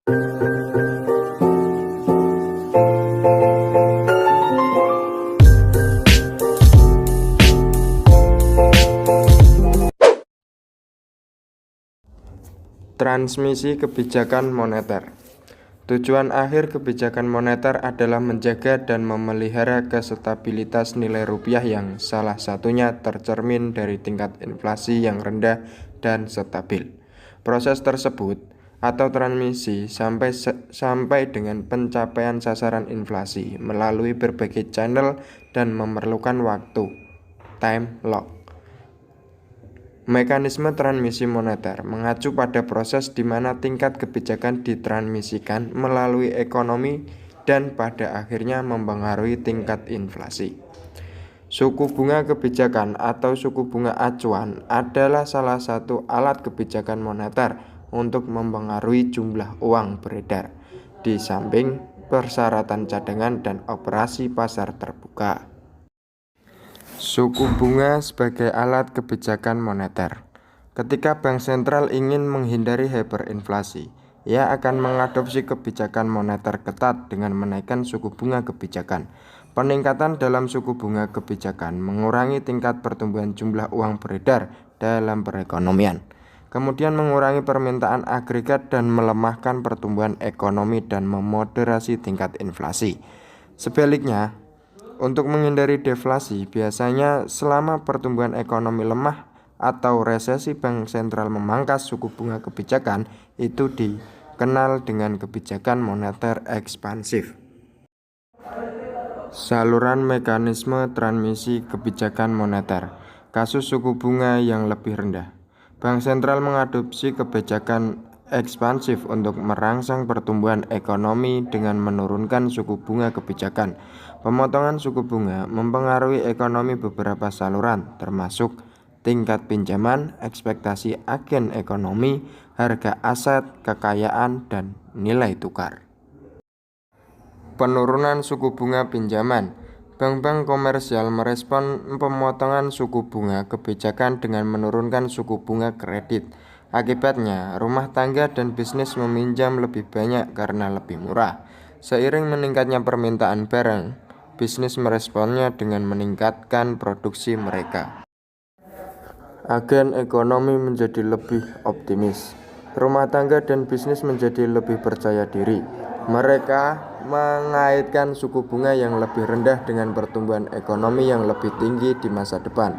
Transmisi kebijakan moneter. Tujuan akhir kebijakan moneter adalah menjaga dan memelihara kestabilitas nilai rupiah yang salah satunya tercermin dari tingkat inflasi yang rendah dan stabil. Proses tersebut atau transmisi sampai dengan pencapaian sasaran inflasi melalui berbagai channel dan memerlukan waktu time lock. Mekanisme transmisi moneter mengacu pada proses di mana tingkat kebijakan ditransmisikan melalui ekonomi dan pada akhirnya mempengaruhi tingkat inflasi. Suku bunga kebijakan atau suku bunga acuan adalah salah satu alat kebijakan moneter untuk mempengaruhi jumlah uang beredar, di samping persyaratan cadangan dan operasi pasar terbuka. Suku bunga sebagai alat kebijakan moneter. Ketika bank sentral ingin menghindari hyperinflasi, ia akan mengadopsi kebijakan moneter ketat dengan menaikkan suku bunga kebijakan. Peningkatan dalam suku bunga kebijakan mengurangi tingkat pertumbuhan jumlah uang beredar dalam perekonomian, kemudian mengurangi permintaan agregat dan melemahkan pertumbuhan ekonomi dan memoderasi tingkat inflasi. Sebaliknya, untuk menghindari deflasi, biasanya selama pertumbuhan ekonomi lemah atau resesi, bank sentral memangkas suku bunga kebijakan. Itu dikenal dengan kebijakan moneter ekspansif. Saluran mekanisme transmisi kebijakan moneter. Kasus suku bunga yang lebih rendah. Bank sentral mengadopsi kebijakan ekspansif untuk merangsang pertumbuhan ekonomi dengan menurunkan suku bunga kebijakan. Pemotongan suku bunga mempengaruhi ekonomi beberapa saluran, termasuk tingkat pinjaman, ekspektasi agen ekonomi, harga aset, kekayaan, dan nilai tukar. Penurunan suku bunga pinjaman. Bank-bank komersial merespon pemotongan suku bunga kebijakan dengan menurunkan suku bunga kredit. Akibatnya, rumah tangga dan bisnis meminjam lebih banyak karena lebih murah. Seiring meningkatnya permintaan barang, bisnis meresponnya dengan meningkatkan produksi mereka. Agen ekonomi menjadi lebih optimis. Rumah tangga dan bisnis menjadi lebih percaya diri. Mereka mengaitkan suku bunga yang lebih rendah dengan pertumbuhan ekonomi yang lebih tinggi di masa depan.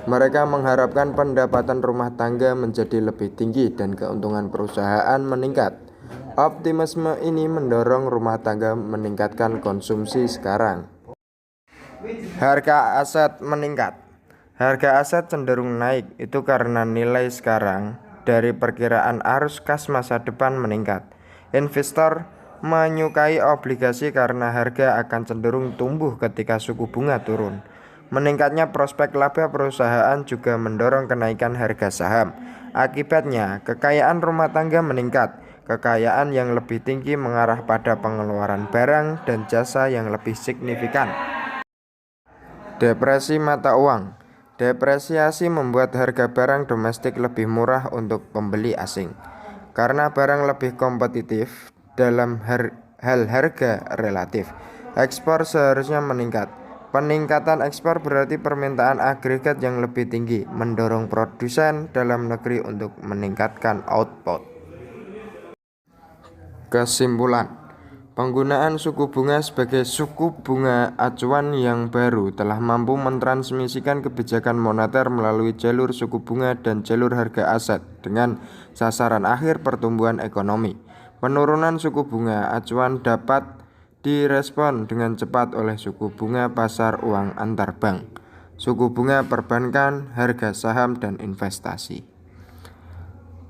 Mereka mengharapkan pendapatan rumah tangga menjadi lebih tinggi dan keuntungan perusahaan meningkat. Optimisme ini mendorong rumah tangga meningkatkan konsumsi sekarang. Harga aset meningkat. Harga aset cenderung naik, itu karena nilai sekarang dari perkiraan arus kas masa depan meningkat. Investor menyukai obligasi karena harga akan cenderung tumbuh ketika suku bunga turun. Meningkatnya prospek laba perusahaan juga mendorong kenaikan harga saham. Akibatnya, kekayaan rumah tangga meningkat. Kekayaan yang lebih tinggi mengarah pada pengeluaran barang dan jasa yang lebih signifikan. Depresi mata uang. Depresiasi membuat harga barang domestik lebih murah untuk pembeli asing. Karena barang lebih kompetitif dalam hal harga relatif, ekspor seharusnya meningkat. Peningkatan ekspor berarti permintaan agregat yang lebih tinggi, mendorong produsen dalam negeri untuk meningkatkan output. Kesimpulan, penggunaan suku bunga sebagai suku bunga acuan yang baru telah mampu mentransmisikan kebijakan moneter melalui jalur suku bunga dan jalur harga aset dengan sasaran akhir pertumbuhan ekonomi. Penurunan suku bunga acuan dapat direspon dengan cepat oleh suku bunga pasar uang antar bank, suku bunga perbankan, harga saham, dan investasi.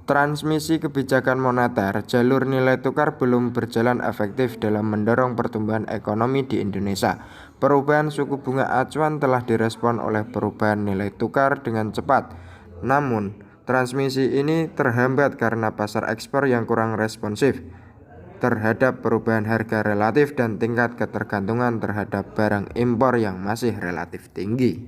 Transmisi kebijakan moneter, jalur nilai tukar belum berjalan efektif dalam mendorong pertumbuhan ekonomi di Indonesia. Perubahan suku bunga acuan telah direspon oleh perubahan nilai tukar dengan cepat. Namun, transmisi ini terhambat karena pasar ekspor yang kurang responsif terhadap perubahan harga relatif dan tingkat ketergantungan terhadap barang impor yang masih relatif tinggi.